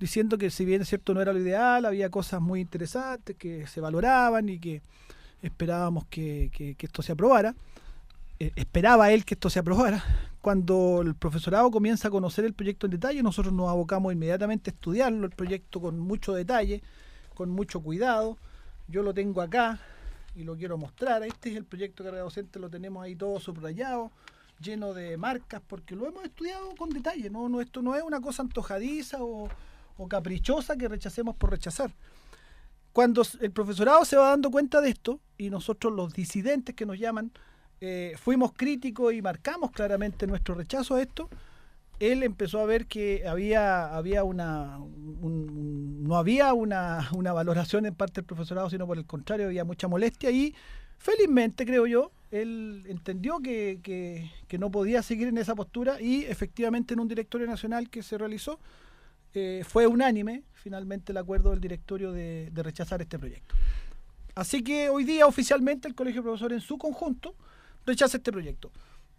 Speaker 4: diciendo que si bien es cierto no era lo ideal, había cosas muy interesantes que se valoraban y que esperábamos que esto se aprobara. Esperaba él que esto se aprobara. Cuando el profesorado comienza a conocer el proyecto en detalle, nosotros nos abocamos inmediatamente a estudiarlo, el proyecto con mucho detalle, con mucho cuidado. Yo lo tengo acá y lo quiero mostrar. Este es el proyecto de carrera docente, lo tenemos ahí todo subrayado, lleno de marcas, porque lo hemos estudiado con detalle. No, esto no es una cosa antojadiza o caprichosa que rechacemos por rechazar. Cuando el profesorado se va dando cuenta de esto, y nosotros los disidentes que nos llaman, fuimos críticos y marcamos claramente nuestro rechazo a esto, él empezó a ver que no había una valoración en parte del profesorado, sino por el contrario, había mucha molestia, y felizmente, creo yo, él entendió que no podía seguir en esa postura, y efectivamente en un directorio nacional que se realizó, fue unánime finalmente el acuerdo del directorio de rechazar este proyecto. Así que hoy día oficialmente el Colegio de Profesores en su conjunto rechaza este proyecto.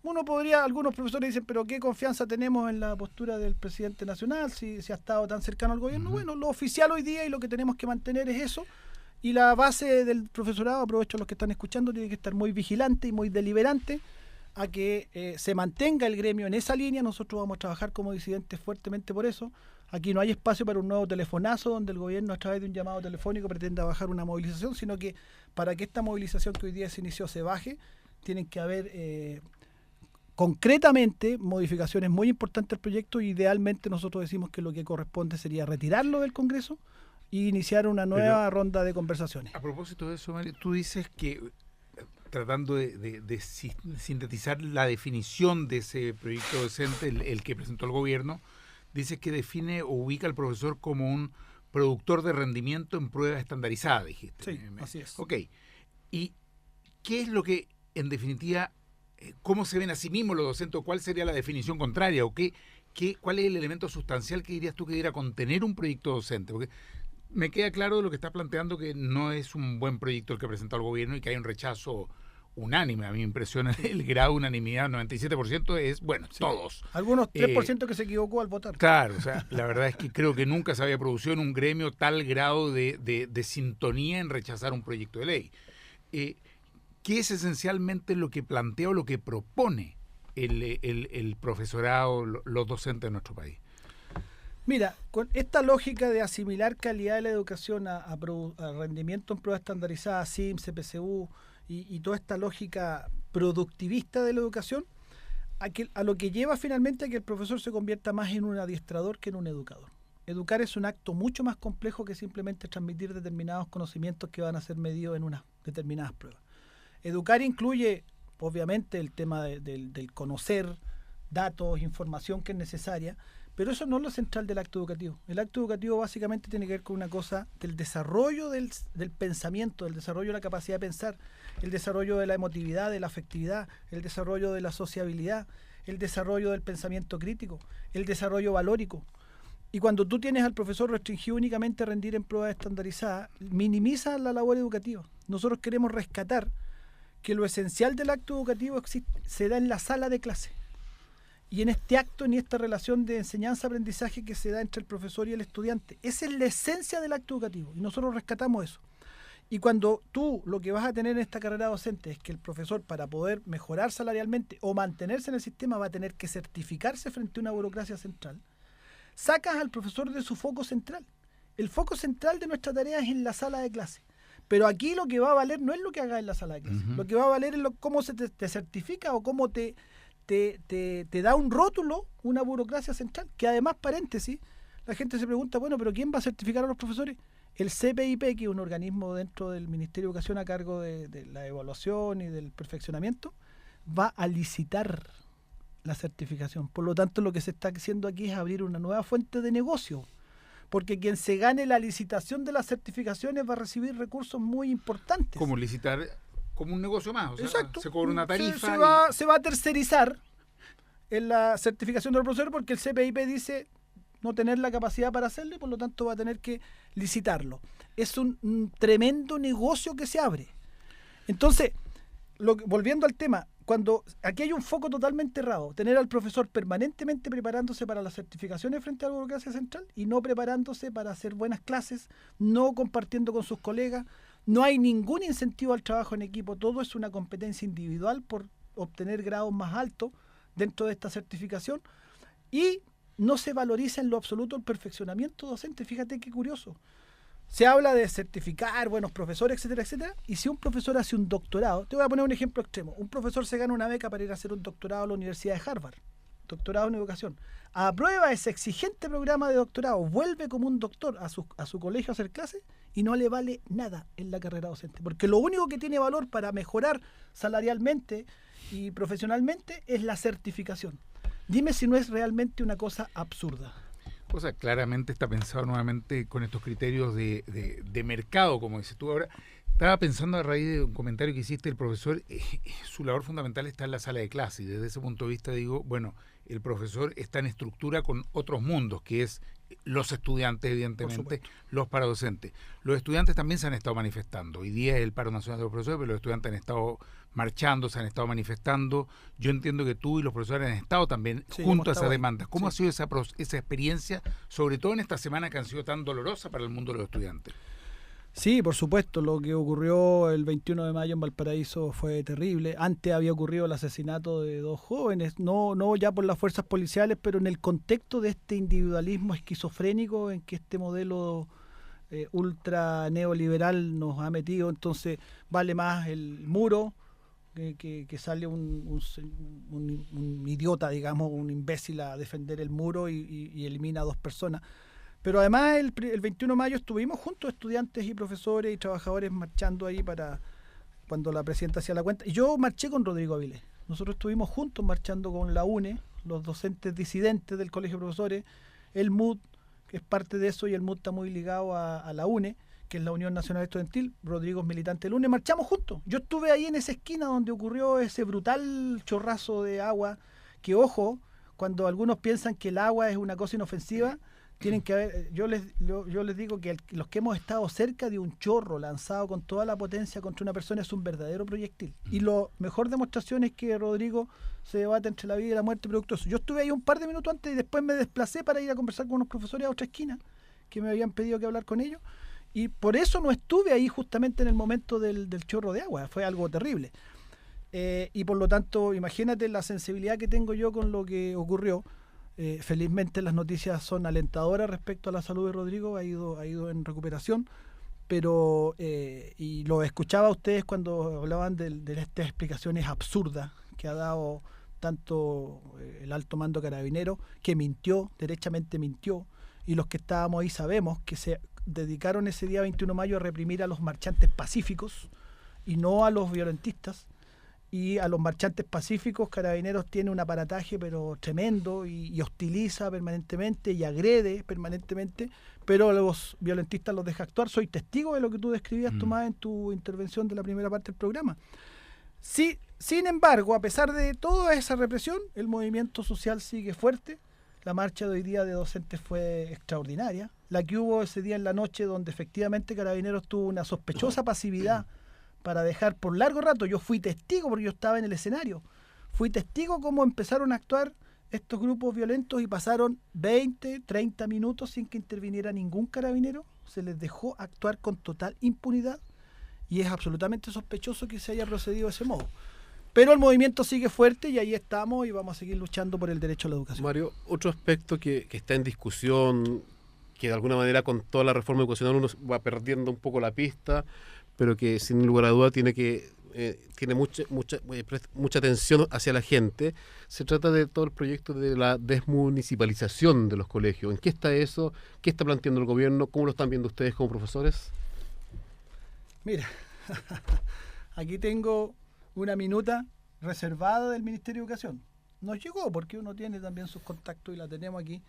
Speaker 4: Algunos profesores dicen, pero ¿qué confianza tenemos en la postura del presidente nacional si ha estado tan cercano al gobierno? Bueno, lo oficial hoy día y lo que tenemos que mantener es eso, y la base del profesorado, aprovecho a los que están escuchando, tiene que estar muy vigilante y muy deliberante a que se mantenga el gremio en esa línea. Nosotros vamos a trabajar como disidentes fuertemente por eso. Aquí no hay espacio para un nuevo telefonazo donde el gobierno a través de un llamado telefónico pretenda bajar una movilización, sino que para que esta movilización que hoy día se inició se baje, tienen que haber concretamente modificaciones muy importantes al proyecto, y idealmente nosotros decimos que lo que corresponde sería retirarlo del Congreso e iniciar una nueva ronda de conversaciones.
Speaker 1: A propósito de eso, Mario, tú dices que tratando de sintetizar la definición de ese proyecto docente, el que presentó el gobierno, dice que define o ubica al profesor como un productor de rendimiento en prueba estandarizada, dijiste.
Speaker 4: Sí, así es.
Speaker 1: Ok. ¿Y qué es lo que, en definitiva, cómo se ven a sí mismos los docentes? ¿Cuál sería la definición contraria? ¿O cuál es el elemento sustancial que dirías tú que debiera contener un proyecto docente? Porque me queda claro de lo que está planteando que no es un buen proyecto el que ha presentado el gobierno y que hay un rechazo unánime. A mí me impresiona el grado de unanimidad, 97% es, bueno, sí, todos.
Speaker 4: Algunos 3% que se equivocó al votar.
Speaker 1: Claro, o sea, la verdad es que creo que nunca se había producido en un gremio tal grado de sintonía en rechazar un proyecto de ley. ¿Qué es esencialmente lo que plantea o lo que propone el profesorado, los docentes de nuestro país?
Speaker 4: Mira, con esta lógica de asimilar calidad de la educación a rendimiento en prueba estandarizada, SIM, CPCU y toda esta lógica productivista de la educación, a lo que lleva finalmente a que el profesor se convierta más en un adiestrador que en un educador. Educar es un acto mucho más complejo que simplemente transmitir determinados conocimientos que van a ser medidos en unas determinadas pruebas. Educar incluye, obviamente, el tema del conocer datos, información que es necesaria, pero eso no es lo central del acto educativo. El acto educativo básicamente tiene que ver con una cosa del desarrollo del pensamiento, del desarrollo de la capacidad de pensar, el desarrollo de la emotividad, de la afectividad, el desarrollo de la sociabilidad, el desarrollo del pensamiento crítico, el desarrollo valórico. Y cuando tú tienes al profesor restringido únicamente a rendir en pruebas estandarizadas, minimiza la labor educativa. Nosotros queremos rescatar que lo esencial del acto educativo se da en la sala de clase. Y en este acto, en esta relación de enseñanza-aprendizaje que se da entre el profesor y el estudiante. Esa es la esencia del acto educativo y nosotros rescatamos eso. Y cuando tú lo que vas a tener en esta carrera docente es que el profesor, para poder mejorar salarialmente o mantenerse en el sistema, va a tener que certificarse frente a una burocracia central, sacas al profesor de su foco central. El foco central de nuestra tarea es en la sala de clase. Pero aquí lo que va a valer no es lo que hagas en la sala de clase. Uh-huh. Lo que va a valer es cómo se te certifica o cómo te da un rótulo una burocracia central. Que además, paréntesis, la gente se pregunta, bueno, pero ¿quién va a certificar a los profesores? El CPIP, que es un organismo dentro del Ministerio de Educación a cargo de la evaluación y del perfeccionamiento, va a licitar la certificación. Por lo tanto, lo que se está haciendo aquí es abrir una nueva fuente de negocio, porque quien se gane la licitación de las certificaciones va a recibir recursos muy importantes.
Speaker 1: Como licitar, como un negocio más, o sea,
Speaker 4: exacto,
Speaker 1: se cobra una tarifa.
Speaker 4: Se va a tercerizar en la certificación del profesor porque el CPIP dice no tener la capacidad para hacerlo y por lo tanto va a tener que licitarlo. Es un tremendo negocio que se abre. Entonces, volviendo al tema, cuando aquí hay un foco totalmente errado, tener al profesor permanentemente preparándose para las certificaciones frente a la burocracia central y no preparándose para hacer buenas clases, no compartiendo con sus colegas, no hay ningún incentivo al trabajo en equipo, todo es una competencia individual por obtener grados más altos dentro de esta certificación y no se valoriza en lo absoluto el perfeccionamiento docente. Fíjate qué curioso. Se habla de certificar buenos profesores, etcétera, etcétera, y si un profesor hace un doctorado, te voy a poner un ejemplo extremo, un profesor se gana una beca para ir a hacer un doctorado a la Universidad de Harvard, doctorado en educación, aprueba ese exigente programa de doctorado, vuelve como un doctor a su colegio a hacer clases y no le vale nada en la carrera docente, porque lo único que tiene valor para mejorar salarialmente y profesionalmente es la certificación. Dime si no es realmente una cosa absurda.
Speaker 1: O sea, claramente está pensado nuevamente con estos criterios de mercado, como dices tú ahora. Estaba pensando a raíz de un comentario que hiciste, el profesor, su labor fundamental está en la sala de clase, y desde ese punto de vista digo, bueno, el profesor está en estructura con otros mundos, que es los estudiantes, evidentemente, los paradocentes. Los estudiantes también se han estado manifestando. Hoy día es el paro nacional de los profesores, pero los estudiantes han estado marchando, se han estado manifestando. Yo entiendo que tú y los profesores han estado también junto a esas demandas. ¿Cómo ha sido esa experiencia, sobre todo en esta semana que han sido tan dolorosa para el mundo de los estudiantes?
Speaker 4: Sí, por supuesto, lo que ocurrió el 21 de mayo en Valparaíso fue terrible. Antes había ocurrido el asesinato de 2 jóvenes, no ya por las fuerzas policiales, pero en el contexto de este individualismo esquizofrénico en que este modelo ultra neoliberal nos ha metido. Entonces vale más el muro que sale un idiota, digamos, un imbécil a defender el muro y elimina a 2 personas. Pero además el 21 de mayo estuvimos juntos, estudiantes y profesores y trabajadores marchando ahí para cuando la presidenta hacía la cuenta. Y yo marché con Rodrigo Avilés. Nosotros estuvimos juntos marchando con la UNE, los docentes disidentes del Colegio de Profesores, el MUD, que es parte de eso, y el MUD está muy ligado a la UNE, que es la Unión Nacional Estudiantil. Rodrigo es militante del UNE, marchamos juntos. Yo estuve ahí en esa esquina donde ocurrió ese brutal chorrazo de agua, que ojo, cuando algunos piensan que el agua es una cosa inofensiva, tienen que haber, yo les digo que los que hemos estado cerca de un chorro lanzado con toda la potencia contra una persona es un verdadero proyectil. Y la mejor demostración es que Rodrigo se debate entre la vida y la muerte producto de eso. Yo estuve ahí un par de minutos antes y después me desplacé para ir a conversar con unos profesores a otra esquina que me habían pedido que hablar con ellos. Y por eso no estuve ahí justamente en el momento del chorro de agua. Fue algo terrible. Y por lo tanto, imagínate la sensibilidad que tengo yo con lo que ocurrió. Felizmente las noticias son alentadoras respecto a la salud de Rodrigo, ha ido en recuperación, pero y lo escuchaba a ustedes cuando hablaban de estas explicaciones absurdas que ha dado tanto el alto mando carabinero, que mintió, derechamente mintió, y los que estábamos ahí sabemos que se dedicaron ese día 21 de mayo a reprimir a los marchantes pacíficos y no a los violentistas. Y a los marchantes pacíficos, Carabineros tiene un aparataje pero tremendo y hostiliza permanentemente y agrede permanentemente, pero a los violentistas los deja actuar. Soy testigo de lo que tú describías, Tomás, en tu intervención de la primera parte del programa. Sí, sin embargo, a pesar de toda esa represión, el movimiento social sigue fuerte. La marcha de hoy día de docentes fue extraordinaria. La que hubo ese día en la noche, donde efectivamente Carabineros tuvo una sospechosa pasividad para dejar por largo rato. Yo fui testigo porque yo estaba en el escenario. Fui testigo cómo empezaron a actuar estos grupos violentos y pasaron 20, 30 minutos sin que interviniera ningún carabinero. Se les dejó actuar con total impunidad y es absolutamente sospechoso que se haya procedido de ese modo. Pero el movimiento sigue fuerte y ahí estamos y vamos a seguir luchando por el derecho a la educación.
Speaker 2: Mario, otro aspecto que está en discusión, que de alguna manera con toda la reforma educacional uno va perdiendo un poco la pista, pero que sin lugar a duda tiene mucha atención hacia la gente. Se trata de todo el proyecto de la desmunicipalización de los colegios. ¿En qué está eso? ¿Qué está planteando el gobierno? ¿Cómo lo están viendo ustedes como profesores?
Speaker 4: Mira, aquí tengo una minuta reservada del Ministerio de Educación. Nos llegó porque uno tiene también sus contactos y la tenemos aquí.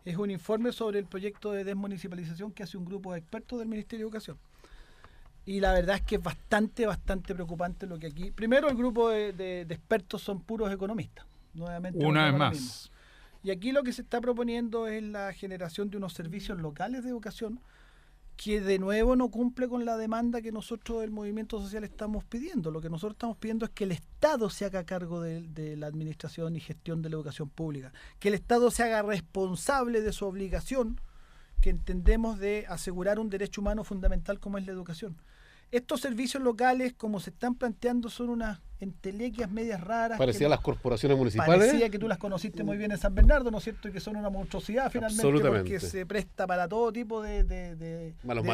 Speaker 4: Es un informe sobre el proyecto de desmunicipalización que hace un grupo de expertos del Ministerio de Educación. Y la verdad es que es bastante preocupante lo que aquí... Primero, el grupo de expertos son puros economistas. Nuevamente,
Speaker 1: una vez más.
Speaker 4: Y aquí lo que se está proponiendo es la generación de unos servicios locales de educación que de nuevo no cumple con la demanda que nosotros del movimiento social estamos pidiendo. Lo que nosotros estamos pidiendo es que el Estado se haga cargo de la administración y gestión de la educación pública. Que el Estado se haga responsable de su obligación, que entendemos de asegurar un derecho humano fundamental como es la educación. Estos servicios locales, como se están planteando, son unas entelequias medias raras.
Speaker 2: Parecía las corporaciones municipales.
Speaker 4: Parecía que tú las conociste muy bien en San Bernardo, ¿no es cierto? Y que son una monstruosidad finalmente, porque se presta para todo tipo de
Speaker 2: malos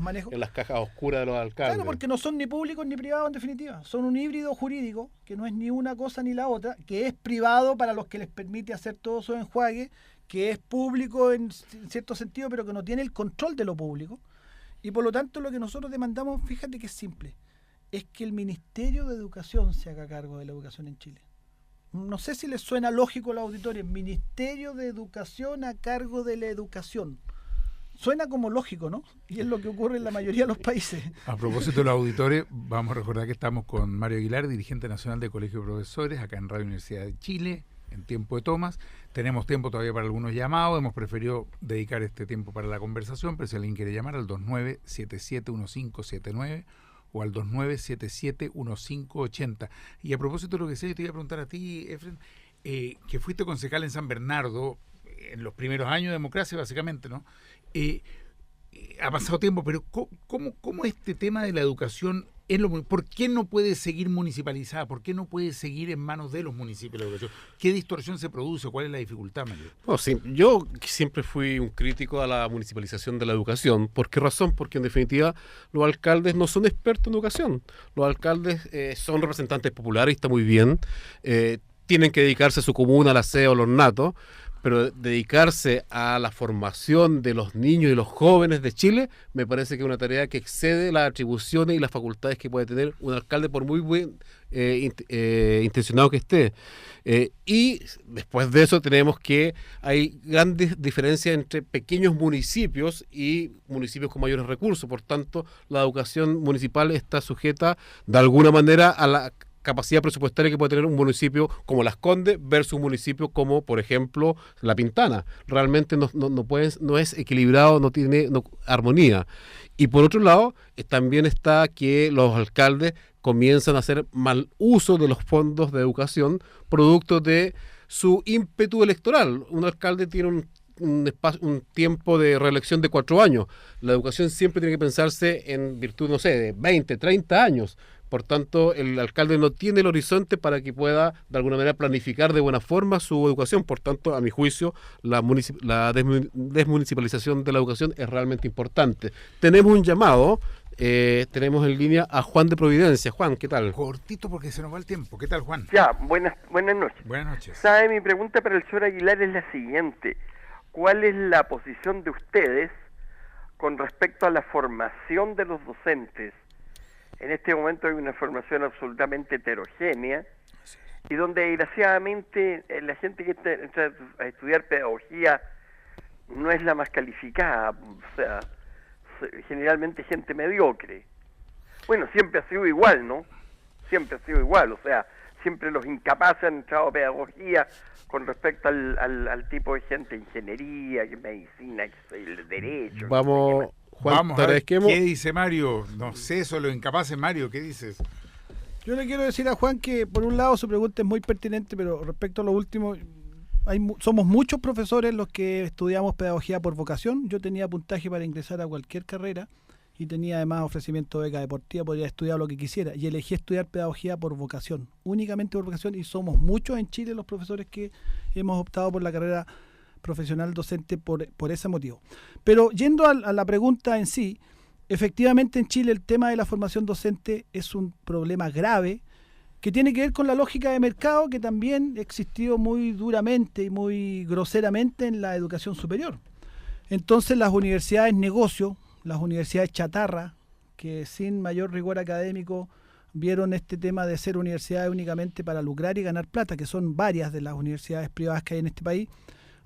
Speaker 2: manejos en las cajas oscuras de los alcaldes.
Speaker 4: Claro, porque no son ni públicos ni privados en definitiva. Son un híbrido jurídico, que no es ni una cosa ni la otra, que es privado para los que les permite hacer todo su enjuague, que es público en cierto sentido, pero que no tiene el control de lo público. Y por lo tanto lo que nosotros demandamos, fíjate que es simple, es que el Ministerio de Educación se haga cargo de la educación en Chile. No sé si les suena lógico a los auditores, Ministerio de Educación a cargo de la educación. Suena como lógico, ¿no? Y es lo que ocurre en la mayoría de los países.
Speaker 1: A propósito de los auditores, vamos a recordar que estamos con Mario Aguilar, dirigente nacional del Colegio de Profesores, acá en Radio Universidad de Chile, en tiempo de tomas. Tenemos tiempo todavía para algunos llamados, hemos preferido dedicar este tiempo para la conversación, pero si alguien quiere llamar al 29771579 o al 29771580. Y a propósito de lo que sé, yo te iba a preguntar a ti, Efren, que fuiste concejal en San Bernardo en los primeros años de democracia, básicamente, ¿no? Ha pasado tiempo, pero ¿cómo este tema de la educación, por qué no puede seguir municipalizada? ¿Por qué no puede seguir en manos de los municipios la educación? ¿Qué distorsión se produce? ¿Cuál es la dificultad, Mario?
Speaker 2: No, sí, yo siempre fui un crítico a la municipalización de la educación. ¿Por qué razón? Porque en definitiva los alcaldes no son expertos en educación. Los alcaldes son representantes populares y está muy bien. Tienen que dedicarse a su comuna, al aseo, al ornato, pero dedicarse a la formación de los niños y los jóvenes de Chile me parece que es una tarea que excede las atribuciones y las facultades que puede tener un alcalde por muy buen intencionado que esté. Y después de eso tenemos que hay grandes diferencias entre pequeños municipios y municipios con mayores recursos. Por tanto, la educación municipal está sujeta de alguna manera a la capacidad presupuestaria que puede tener un municipio como Las Condes versus un municipio como, por ejemplo, La Pintana. Realmente no es equilibrado, no tiene armonía. Y por otro lado, también está que los alcaldes comienzan a hacer mal uso de los fondos de educación producto de su ímpetu electoral. Un alcalde tiene un tiempo de reelección de 4 años. La educación siempre tiene que pensarse en virtud, no sé, de 20, 30 años. Por tanto, el alcalde no tiene el horizonte para que pueda, de alguna manera, planificar de buena forma su educación. Por tanto, a mi juicio, la desmunicipalización de la educación es realmente importante. Tenemos un llamado, tenemos en línea a Juan de Providencia. Juan, ¿qué tal?
Speaker 1: Cortito porque se nos va el tiempo. ¿Qué tal, Juan?
Speaker 5: Ya, buenas noches.
Speaker 1: Buenas noches.
Speaker 5: ¿Sabe? Mi pregunta para el señor Aguilar es la siguiente. ¿Cuál es la posición de ustedes con respecto a la formación de los docentes? En este momento hay una formación absolutamente heterogénea y donde desgraciadamente la gente que entra a estudiar pedagogía no es la más calificada, o sea, generalmente gente mediocre. Bueno, siempre ha sido igual, ¿no? Siempre ha sido igual, o sea, siempre los incapaces han entrado a pedagogía con respecto al tipo de gente, ingeniería, medicina, el derecho.
Speaker 2: Vamos... Juan,
Speaker 1: vamos a ver, ¿qué dice Mario? No sé, eso lo incapaces, Mario, ¿qué dices?
Speaker 4: Yo le quiero decir a Juan que, por un lado, su pregunta es muy pertinente, pero respecto a lo último, somos muchos profesores los que estudiamos pedagogía por vocación. Yo tenía puntaje para ingresar a cualquier carrera y tenía además ofrecimiento de beca deportiva, podría estudiar lo que quisiera, y elegí estudiar pedagogía por vocación, únicamente por vocación, y somos muchos en Chile los profesores que hemos optado por la carrera profesional docente por ese motivo. Pero yendo a la pregunta en sí, efectivamente en Chile el tema de la formación docente es un problema grave que tiene que ver con la lógica de mercado que también existió muy duramente y muy groseramente en la educación superior. Entonces las universidades negocio, las universidades chatarra, que sin mayor rigor académico vieron este tema de ser universidades únicamente para lucrar y ganar plata, que son varias de las universidades privadas que hay en este país,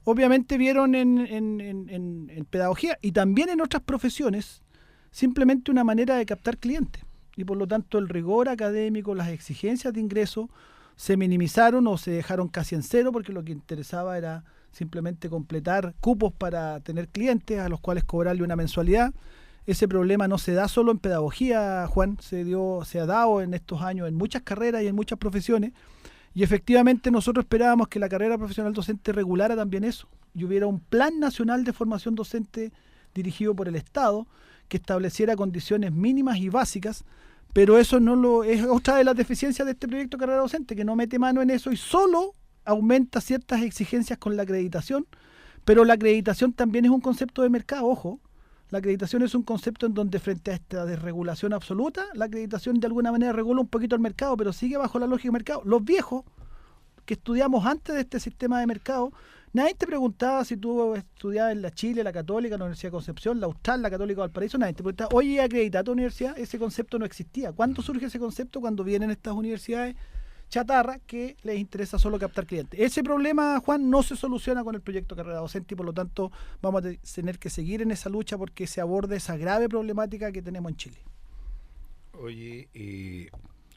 Speaker 4: obviamente vieron en pedagogía y también en otras profesiones simplemente una manera de captar clientes. Y por lo tanto el rigor académico, las exigencias de ingreso se minimizaron o se dejaron casi en cero porque lo que interesaba era simplemente completar cupos para tener clientes a los cuales cobrarle una mensualidad. Ese problema no se da solo en pedagogía, Juan, se ha dado en estos años en muchas carreras y en muchas profesiones. Y efectivamente nosotros esperábamos que la carrera profesional docente regulara también eso y hubiera un plan nacional de formación docente dirigido por el Estado que estableciera condiciones mínimas y básicas, pero eso es otra de las deficiencias de este proyecto de carrera docente, que no mete mano en eso y solo aumenta ciertas exigencias con la acreditación, pero la acreditación también es un concepto de mercado, ojo. La acreditación es un concepto en donde frente a esta desregulación absoluta, la acreditación de alguna manera regula un poquito el mercado, pero sigue bajo la lógica del mercado. Los viejos que estudiamos antes de este sistema de mercado, nadie te preguntaba si tú estudiabas en la Chile, la Católica, la Universidad de Concepción, la Austral, la Católica de Valparaíso, nadie te preguntaba, oye, acredita tu universidad, ese concepto no existía. ¿Cuándo surge ese concepto? Cuando vienen estas universidades chatarra que les interesa solo captar clientes. Ese problema, Juan, no se soluciona con el proyecto carrera docente y por lo tanto vamos a tener que seguir en esa lucha porque se aborde esa grave problemática que tenemos en Chile.
Speaker 1: Oye,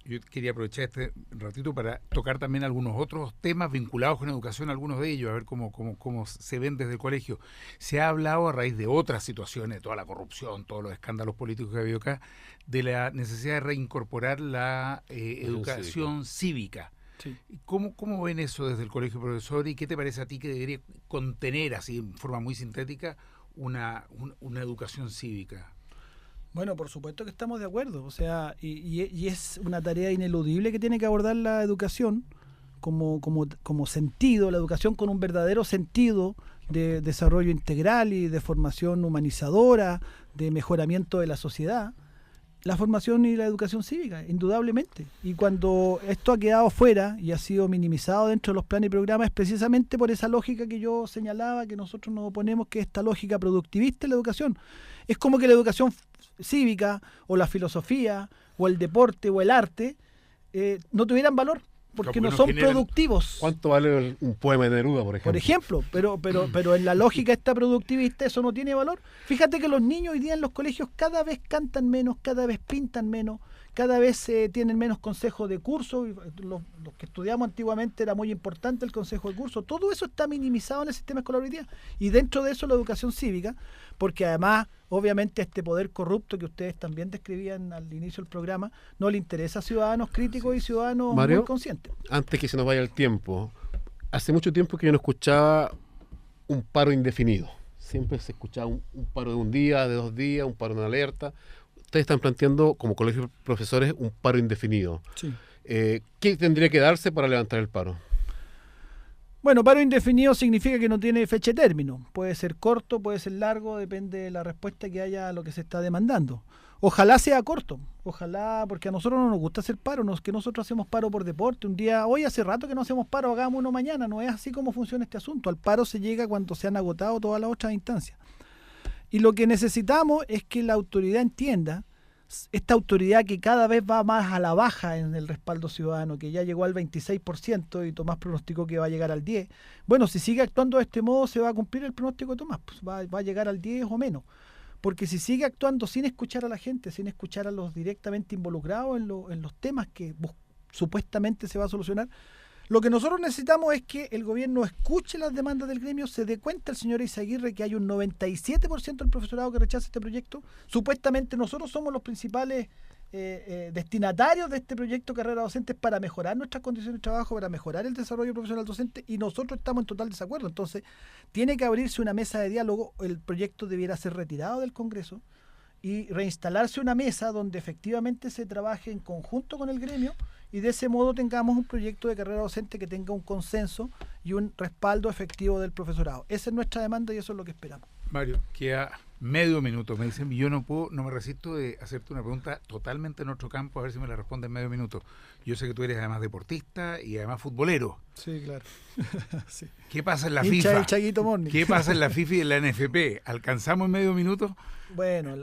Speaker 1: yo quería aprovechar este ratito para tocar también algunos otros temas vinculados con educación, algunos de ellos, a ver cómo se ven desde el colegio. Se ha hablado a raíz de otras situaciones, toda la corrupción, todos los escándalos políticos que ha habido acá, de la necesidad de reincorporar la educación cívica. Sí. ¿Cómo ven eso desde el colegio profesor y qué te parece a ti que debería contener, así en forma muy sintética, una educación cívica?
Speaker 4: Bueno, por supuesto que estamos de acuerdo, o sea, y es una tarea ineludible que tiene que abordar la educación como sentido, la educación con un verdadero sentido de desarrollo integral y de formación humanizadora, de mejoramiento de la sociedad. La formación y la educación cívica, indudablemente. Y cuando esto ha quedado fuera y ha sido minimizado dentro de los planes y programas, es precisamente por esa lógica que yo señalaba, que nosotros nos oponemos, que es esta lógica productivista en la educación. Es como que la educación cívica o la filosofía o el deporte o el arte no tuvieran valor, porque no son productivos.
Speaker 2: ¿Cuánto vale un poema de Neruda, por ejemplo?
Speaker 4: Pero en la lógica esta productivista eso no tiene valor. Fíjate que los niños hoy día en los colegios cada vez cantan menos, cada vez pintan menos, cada vez tienen menos consejos de curso. Los que estudiamos antiguamente era muy importante el consejo de curso. Todo eso está minimizado en el sistema escolar hoy día. Y dentro de eso la educación cívica, porque además, obviamente, este poder corrupto que ustedes también describían al inicio del programa, no le interesa a ciudadanos críticos y ciudadanos
Speaker 2: Mario,
Speaker 4: muy conscientes.
Speaker 2: Antes que se nos vaya el tiempo, hace mucho tiempo que yo no escuchaba un paro indefinido. Siempre se escuchaba un paro de un día, de 2 días, un paro en alerta. Ustedes están planteando, como colegio de profesores, un paro indefinido.
Speaker 4: Sí.
Speaker 2: ¿Qué tendría que darse para levantar el paro?
Speaker 4: Bueno, paro indefinido significa que no tiene fecha de término. Puede ser corto, puede ser largo, depende de la respuesta que haya a lo que se está demandando. Ojalá sea corto, ojalá, porque a nosotros no nos gusta hacer paro, que nosotros hacemos paro por deporte. Un día, hoy hace rato que no hacemos paro, hagamos uno mañana. No es así como funciona este asunto. Al paro se llega cuando se han agotado todas las otras instancias. Y lo que necesitamos es que la autoridad entienda, esta autoridad que cada vez va más a la baja en el respaldo ciudadano, que ya llegó al 26% y Tomás pronosticó que va a llegar al 10%. Bueno, si sigue actuando de este modo se va a cumplir el pronóstico de Tomás, pues va a llegar al 10 o menos. Porque si sigue actuando sin escuchar a la gente, sin escuchar a los directamente involucrados en los temas que supuestamente se va a solucionar, lo que nosotros necesitamos es que el gobierno escuche las demandas del gremio, se dé cuenta el señor Izaguirre que hay un 97% del profesorado que rechaza este proyecto. Supuestamente nosotros somos los principales destinatarios de este proyecto Carrera Docentes para mejorar nuestras condiciones de trabajo, para mejorar el desarrollo profesional docente, y nosotros estamos en total desacuerdo. Entonces, tiene que abrirse una mesa de diálogo, el proyecto debiera ser retirado del Congreso y reinstalarse una mesa donde efectivamente se trabaje en conjunto con el gremio, y de ese modo tengamos un proyecto de carrera docente que tenga un consenso y un respaldo efectivo del profesorado. Esa es nuestra demanda y eso es lo que esperamos.
Speaker 1: Mario, queda medio minuto. Me dicen, yo no me resisto de hacerte una pregunta totalmente en otro campo, a ver si me la respondes en medio minuto. Yo sé que tú eres además deportista y además futbolero.
Speaker 4: Sí, claro. Sí.
Speaker 1: ¿Qué pasa en la
Speaker 4: Hincha
Speaker 1: FIFA?
Speaker 4: del Chaguito Morning.
Speaker 1: ¿Qué pasa en la FIFA y en la NFP? ¿Alcanzamos en medio minuto?
Speaker 4: Bueno,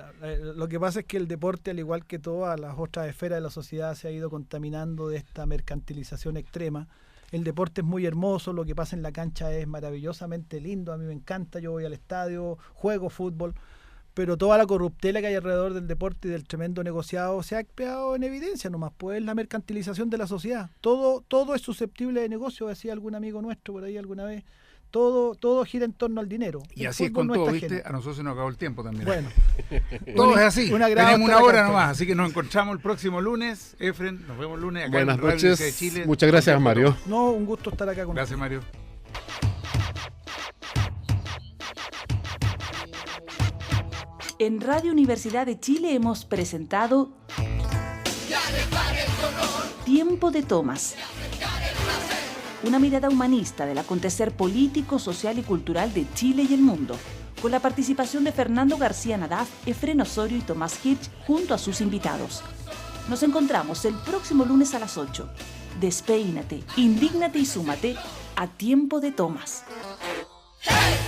Speaker 4: lo que pasa es que el deporte, al igual que todas las otras esferas de la sociedad, se ha ido contaminando de esta mercantilización extrema. El deporte es muy hermoso, lo que pasa en la cancha es maravillosamente lindo, a mí me encanta, yo voy al estadio, juego fútbol, pero toda la corruptela que hay alrededor del deporte y del tremendo negociado se ha quedado en evidencia nomás, pues es la mercantilización de la sociedad. Todo es susceptible de negocio, decía algún amigo nuestro por ahí alguna vez. Todo gira en torno al dinero.
Speaker 1: Y así es con todo, ¿viste? A nosotros se nos acabó el tiempo también.
Speaker 4: Bueno.
Speaker 1: Todo es así. Tenemos una hora nomás, así que nos encontramos el próximo lunes. Efren, nos vemos el lunes acá.
Speaker 2: Buenas
Speaker 1: en Radio
Speaker 2: noches.
Speaker 1: De Chile.
Speaker 2: Muchas gracias, Mario.
Speaker 4: No, un gusto estar acá con
Speaker 1: Gracias, Mario.
Speaker 6: En Radio Universidad de Chile hemos presentado Tiempo de Tomas. Una mirada humanista del acontecer político, social y cultural de Chile y el mundo, con la participación de Fernando García Nadaf, Efren Osorio y Tomás Hirsch junto a sus invitados. Nos encontramos el próximo lunes a las 8. Despeínate, indígnate y súmate a Tiempo de Tomas. ¡Hey!